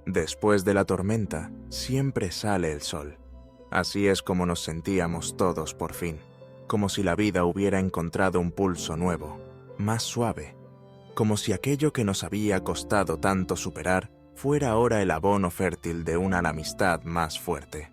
Después de la tormenta, siempre sale el sol. Así es como nos sentíamos todos por fin, como si la vida hubiera encontrado un pulso nuevo, más suave, como si aquello que nos había costado tanto superar fuera ahora el abono fértil de una amistad más fuerte.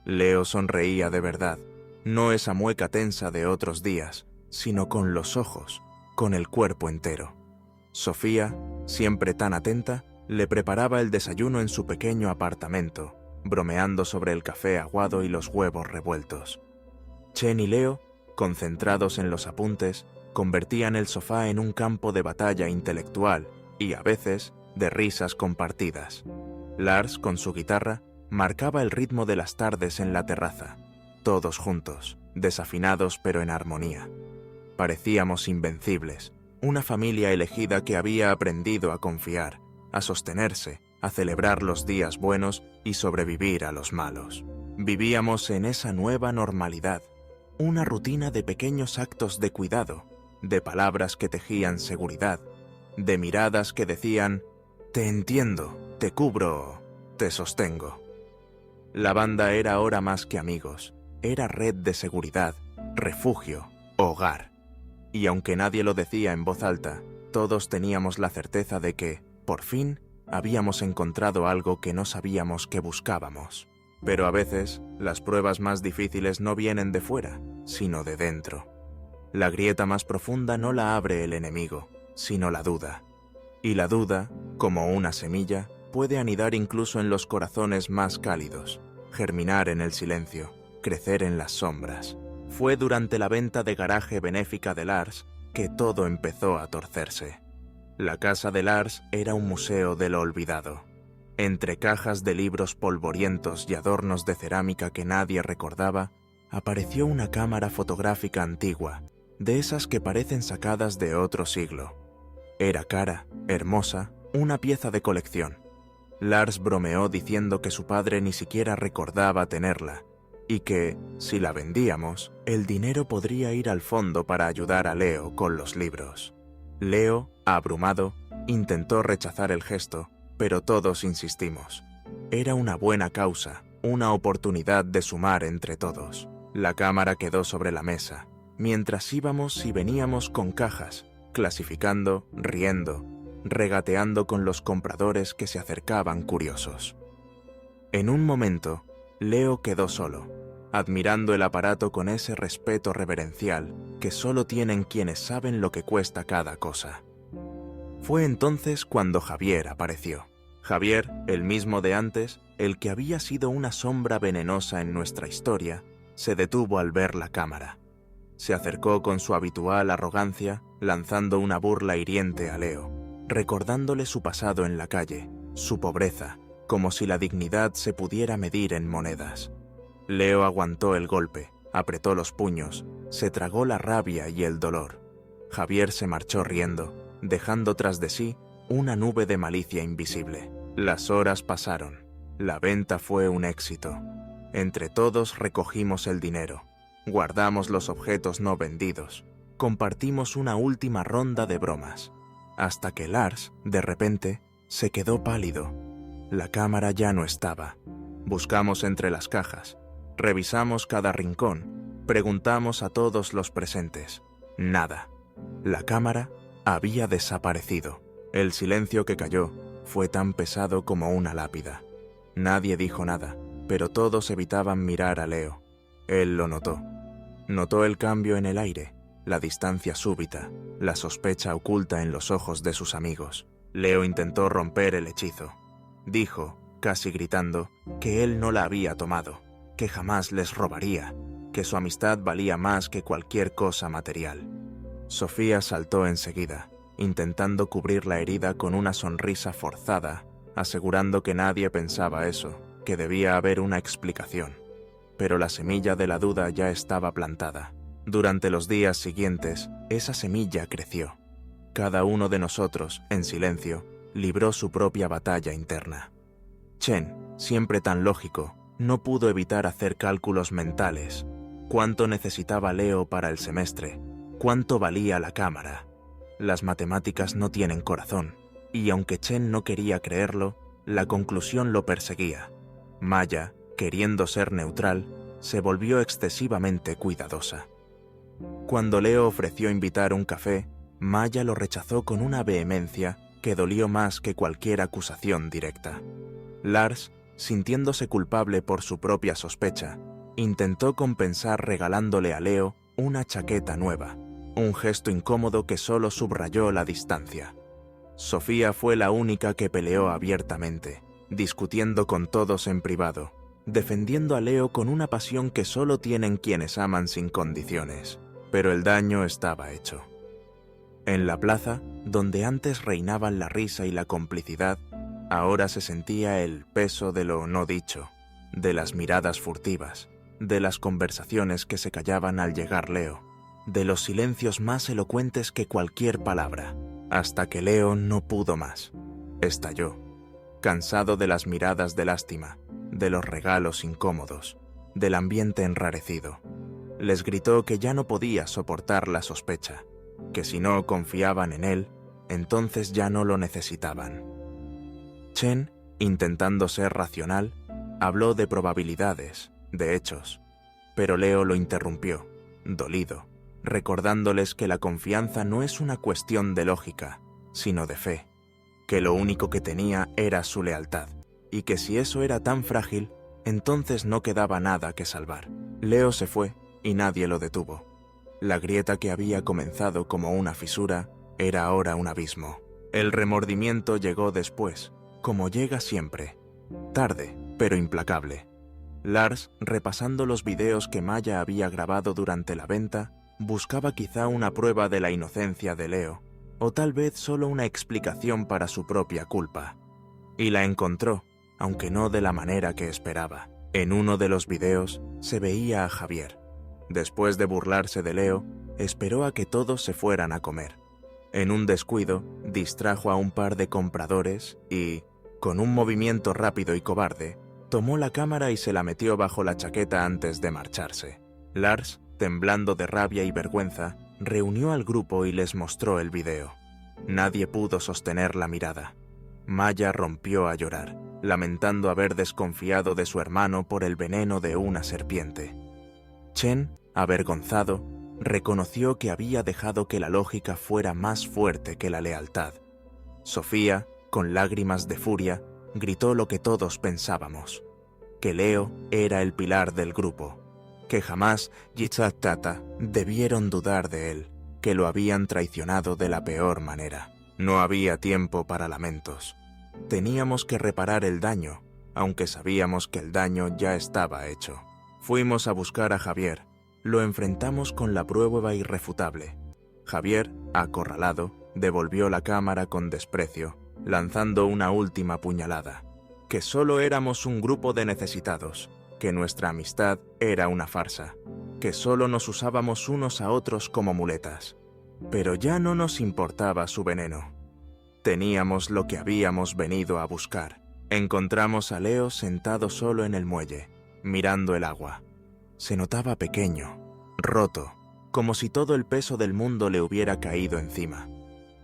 Leo sonreía de verdad, no esa mueca tensa de otros días, sino con los ojos, con el cuerpo entero. Sofía, siempre tan atenta, le preparaba el desayuno en su pequeño apartamento, bromeando sobre el café aguado y los huevos revueltos. Chen y Leo, concentrados en los apuntes, convertían el sofá en un campo de batalla intelectual y, a veces, de risas compartidas. Lars, con su guitarra, marcaba el ritmo de las tardes en la terraza, todos juntos, desafinados pero en armonía. Parecíamos invencibles, una familia elegida que había aprendido a confiar, a sostenerse, a celebrar los días buenos y sobrevivir a los malos. Vivíamos en esa nueva normalidad, una rutina de pequeños actos de cuidado, de palabras que tejían seguridad, de miradas que decían: «Te entiendo, te cubro, te sostengo». La banda era ahora más que amigos, era red de seguridad, refugio, hogar. Y aunque nadie lo decía en voz alta, todos teníamos la certeza de que, por fin, habíamos encontrado algo que no sabíamos que buscábamos. Pero a veces, las pruebas más difíciles no vienen de fuera, sino de dentro. La grieta más profunda no la abre el enemigo, sino la duda. Y la duda, como una semilla, puede anidar incluso en los corazones más cálidos, germinar en el silencio, crecer en las sombras. Fue durante la venta de garaje benéfica de Lars que todo empezó a torcerse. La casa de Lars era un museo de lo olvidado. Entre cajas de libros polvorientos y adornos de cerámica que nadie recordaba, apareció una cámara fotográfica antigua, de esas que parecen sacadas de otro siglo. Era cara, hermosa, una pieza de colección. Lars bromeó diciendo que su padre ni siquiera recordaba tenerla, y que, si la vendíamos, el dinero podría ir al fondo para ayudar a Leo con los libros. Leo, abrumado, intentó rechazar el gesto, pero todos insistimos. Era una buena causa, una oportunidad de sumar entre todos. La cámara quedó sobre la mesa, mientras íbamos y veníamos con cajas, clasificando, riendo, regateando con los compradores que se acercaban curiosos. En un momento, Leo quedó solo, admirando el aparato con ese respeto reverencial que solo tienen quienes saben lo que cuesta cada cosa. Fue entonces cuando Javier apareció. Javier, el mismo de antes, el que había sido una sombra venenosa en nuestra historia, se detuvo al ver la cámara. Se acercó con su habitual arrogancia, lanzando una burla hiriente a Leo, recordándole su pasado en la calle, su pobreza, como si la dignidad se pudiera medir en monedas. Leo aguantó el golpe, apretó los puños, se tragó la rabia y el dolor. Javier se marchó riendo, dejando tras de sí una nube de malicia invisible. Las horas pasaron. La venta fue un éxito. Entre todos recogimos el dinero, guardamos los objetos no vendidos, compartimos una última ronda de bromas, hasta que Lars, de repente, se quedó pálido. La cámara ya no estaba. Buscamos entre las cajas, revisamos cada rincón, preguntamos a todos los presentes. Nada. La cámara había desaparecido. El silencio que cayó fue tan pesado como una lápida. Nadie dijo nada, pero todos evitaban mirar a Leo. Él lo notó. Notó el cambio en el aire, la distancia súbita, la sospecha oculta en los ojos de sus amigos. Leo intentó romper el hechizo. Dijo, casi gritando, que él no la había tomado, que jamás les robaría, que su amistad valía más que cualquier cosa material. Sofía saltó enseguida, intentando cubrir la herida con una sonrisa forzada, asegurando que nadie pensaba eso, que debía haber una explicación. Pero la semilla de la duda ya estaba plantada. Durante los días siguientes, esa semilla creció. Cada uno de nosotros, en silencio, libró su propia batalla interna. Chen, siempre tan lógico, no pudo evitar hacer cálculos mentales. ¿Cuánto necesitaba Leo para el semestre? ¿Cuánto valía la cámara? Las matemáticas no tienen corazón, y aunque Chen no quería creerlo, La conclusión lo perseguía. Maya, queriendo ser neutral, se volvió excesivamente cuidadosa. Cuando Leo ofreció invitar un café, Maya lo rechazó con una vehemencia que dolió más que cualquier acusación directa. Lars, sintiéndose culpable por su propia sospecha, intentó compensar regalándole a Leo una chaqueta nueva, un gesto incómodo que solo subrayó la distancia. Sofía fue la única que peleó abiertamente, discutiendo con todos en privado, defendiendo a Leo con una pasión que solo tienen quienes aman sin condiciones. Pero el daño estaba hecho. En la plaza, donde antes reinaban la risa y la complicidad, ahora se sentía el peso de lo no dicho, de las miradas furtivas, de las conversaciones que se callaban al llegar Leo, de los silencios más elocuentes que cualquier palabra, hasta que Leo no pudo más. Estalló, cansado de las miradas de lástima, de los regalos incómodos, del ambiente enrarecido. Les gritó que ya no podía soportar la sospecha, que si no confiaban en él, entonces ya no lo necesitaban. Chen, intentando ser racional, habló de probabilidades, de hechos, pero Leo lo interrumpió, dolido, recordándoles que la confianza no es una cuestión de lógica, sino de fe, que lo único que tenía era su lealtad, y que si eso era tan frágil, entonces no quedaba nada que salvar. Leo se fue, y nadie lo detuvo. La grieta que había comenzado como una fisura era ahora un abismo. El remordimiento llegó después, como llega siempre, tarde, pero implacable. Lars, repasando los videos que Maya había grabado durante la venta, buscaba quizá una prueba de la inocencia de Leo, o tal vez solo una explicación para su propia culpa. Y la encontró, aunque no de la manera que esperaba. En uno de los videos se veía a Javier. Después de burlarse de Leo, esperó a que todos se fueran a comer. En un descuido, distrajo a un par de compradores y, con un movimiento rápido y cobarde, tomó la cámara y se la metió bajo la chaqueta antes de marcharse. Lars, temblando de rabia y vergüenza, reunió al grupo y les mostró el video. Nadie pudo sostener la mirada. Maya rompió a llorar, lamentando haber desconfiado de su hermano por el veneno de una serpiente. Chen, avergonzado, reconoció que había dejado que la lógica fuera más fuerte que la lealtad. Sofía, con lágrimas de furia, gritó lo que todos pensábamos, que Leo era el pilar del grupo, que jamás Yitzhak Tata debieron dudar de él, que lo habían traicionado de la peor manera. No había tiempo para lamentos. Teníamos que reparar el daño, aunque sabíamos que el daño ya estaba hecho. Fuimos a buscar a Javier. Lo enfrentamos con la prueba irrefutable. Javier, acorralado, devolvió la cámara con desprecio, lanzando una última puñalada. Que solo éramos un grupo de necesitados, que nuestra amistad era una farsa, que solo nos usábamos unos a otros como muletas. Pero ya no nos importaba su veneno. Teníamos lo que habíamos venido a buscar. Encontramos a Leo sentado solo en el muelle, mirando el agua. Se notaba pequeño, roto, como si todo el peso del mundo le hubiera caído encima.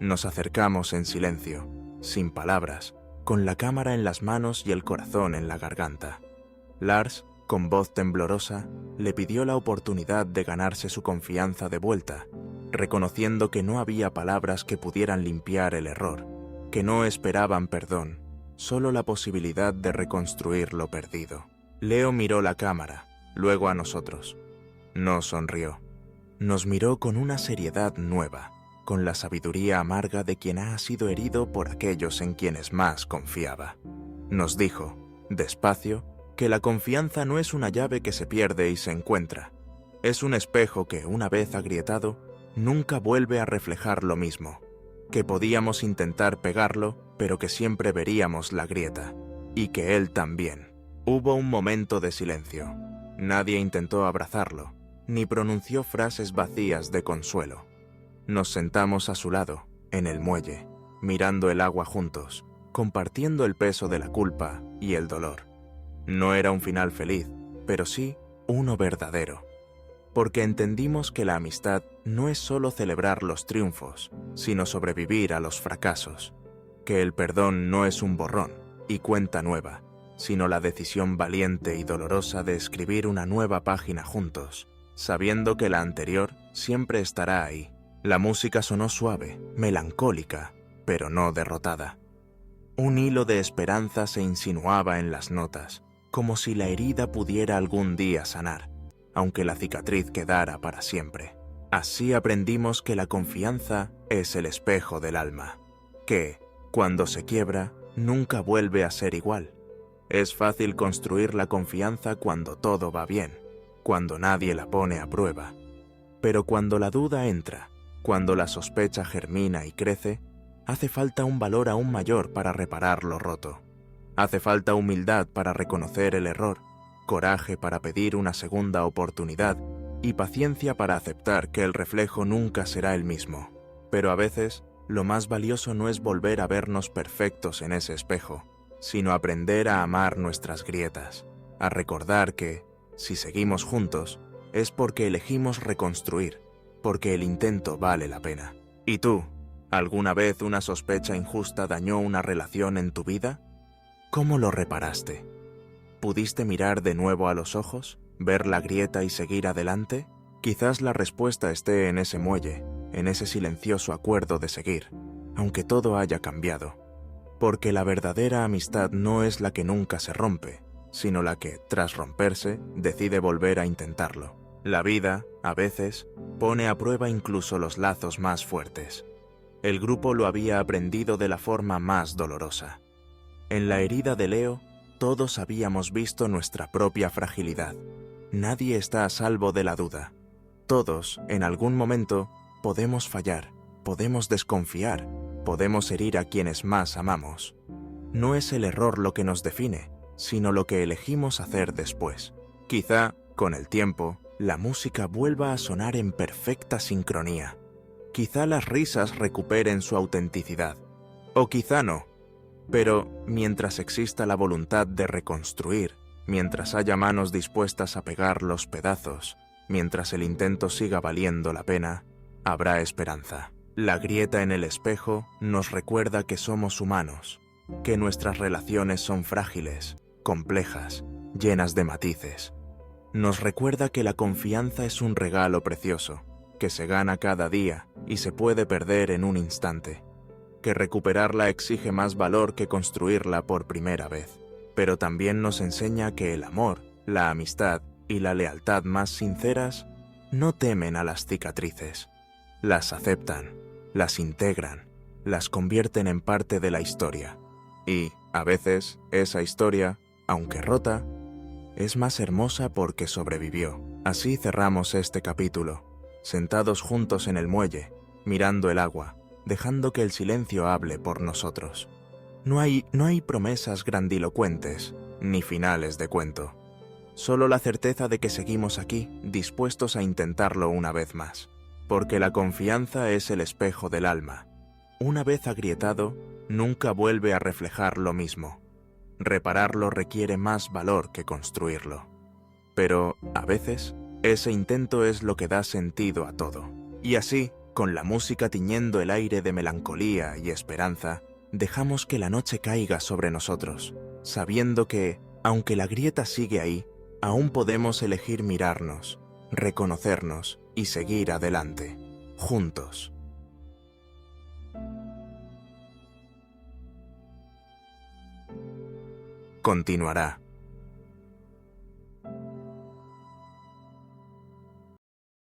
Nos acercamos en silencio, sin palabras, con la cámara en las manos y el corazón en la garganta. Lars, con voz temblorosa, le pidió la oportunidad de ganarse su confianza de vuelta, reconociendo que no había palabras que pudieran limpiar el error, que no esperaban perdón, solo la posibilidad de reconstruir lo perdido. Leo miró la cámara, luego a nosotros. No sonrió. Nos miró con una seriedad nueva, con la sabiduría amarga de quien ha sido herido por aquellos en quienes más confiaba. Nos dijo, despacio, que la confianza no es una llave que se pierde y se encuentra. Es un espejo que, una vez agrietado, nunca vuelve a reflejar lo mismo, que podíamos intentar pegarlo, pero que siempre veríamos la grieta, y que él también. Hubo un momento de silencio. Nadie intentó abrazarlo, ni pronunció frases vacías de consuelo. Nos sentamos a su lado, en el muelle, mirando el agua juntos, compartiendo el peso de la culpa y el dolor. No era un final feliz, pero sí uno verdadero. Porque entendimos que la amistad no es solo celebrar los triunfos, sino sobrevivir a los fracasos, que el perdón no es un borrón y cuenta nueva, sino la decisión valiente y dolorosa de escribir una nueva página juntos, sabiendo que la anterior siempre estará ahí. La música sonó suave, melancólica, pero no derrotada. Un hilo de esperanza se insinuaba en las notas, como si la herida pudiera algún día sanar, aunque la cicatriz quedara para siempre. Así aprendimos que la confianza es el espejo del alma, que, cuando se quiebra, nunca vuelve a ser igual. Es fácil construir la confianza cuando todo va bien, cuando nadie la pone a prueba. Pero cuando la duda entra, cuando la sospecha germina y crece, hace falta un valor aún mayor para reparar lo roto. Hace falta humildad para reconocer el error, coraje para pedir una segunda oportunidad y paciencia para aceptar que el reflejo nunca será el mismo. Pero a veces, lo más valioso no es volver a vernos perfectos en ese espejo, sino aprender a amar nuestras grietas, a recordar que, si seguimos juntos, es porque elegimos reconstruir, porque el intento vale la pena. ¿Y tú? ¿Alguna vez una sospecha injusta dañó una relación en tu vida? ¿Cómo lo reparaste? ¿Pudiste mirar de nuevo a los ojos, ver la grieta y seguir adelante? Quizás la respuesta esté en ese muelle, en ese silencioso acuerdo de seguir, aunque todo haya cambiado. Porque la verdadera amistad no es la que nunca se rompe, sino la que, tras romperse, decide volver a intentarlo. La vida, a veces, pone a prueba incluso los lazos más fuertes. El grupo lo había aprendido de la forma más dolorosa. En la herida de Leo, todos habíamos visto nuestra propia fragilidad. Nadie está a salvo de la duda. Todos, en algún momento, podemos fallar, podemos desconfiar, podemos herir a quienes más amamos. No es el error lo que nos define, sino lo que elegimos hacer después. Quizá, con el tiempo, la música vuelva a sonar en perfecta sincronía. Quizá las risas recuperen su autenticidad. O quizá no. Pero, mientras exista la voluntad de reconstruir, mientras haya manos dispuestas a pegar los pedazos, mientras el intento siga valiendo la pena, habrá esperanza. La grieta en el espejo nos recuerda que somos humanos, que nuestras relaciones son frágiles, complejas, llenas de matices. Nos recuerda que la confianza es un regalo precioso, que se gana cada día y se puede perder en un instante, que recuperarla exige más valor que construirla por primera vez. Pero también nos enseña que el amor, la amistad y la lealtad más sinceras no temen a las cicatrices. Las aceptan, las integran, las convierten en parte de la historia. Y, a veces, esa historia, aunque rota, es más hermosa porque sobrevivió. Así cerramos este capítulo, sentados juntos en el muelle, mirando el agua, dejando que el silencio hable por nosotros. No hay promesas grandilocuentes, ni finales de cuento. Solo la certeza de que seguimos aquí, dispuestos a intentarlo una vez más. Porque la confianza es el espejo del alma. Una vez agrietado, nunca vuelve a reflejar lo mismo. Repararlo requiere más valor que construirlo. Pero, a veces, ese intento es lo que da sentido a todo. Y así, con la música tiñendo el aire de melancolía y esperanza, dejamos que la noche caiga sobre nosotros, sabiendo que, aunque la grieta sigue ahí, aún podemos elegir mirarnos, reconocernos y seguir adelante, juntos. Continuará.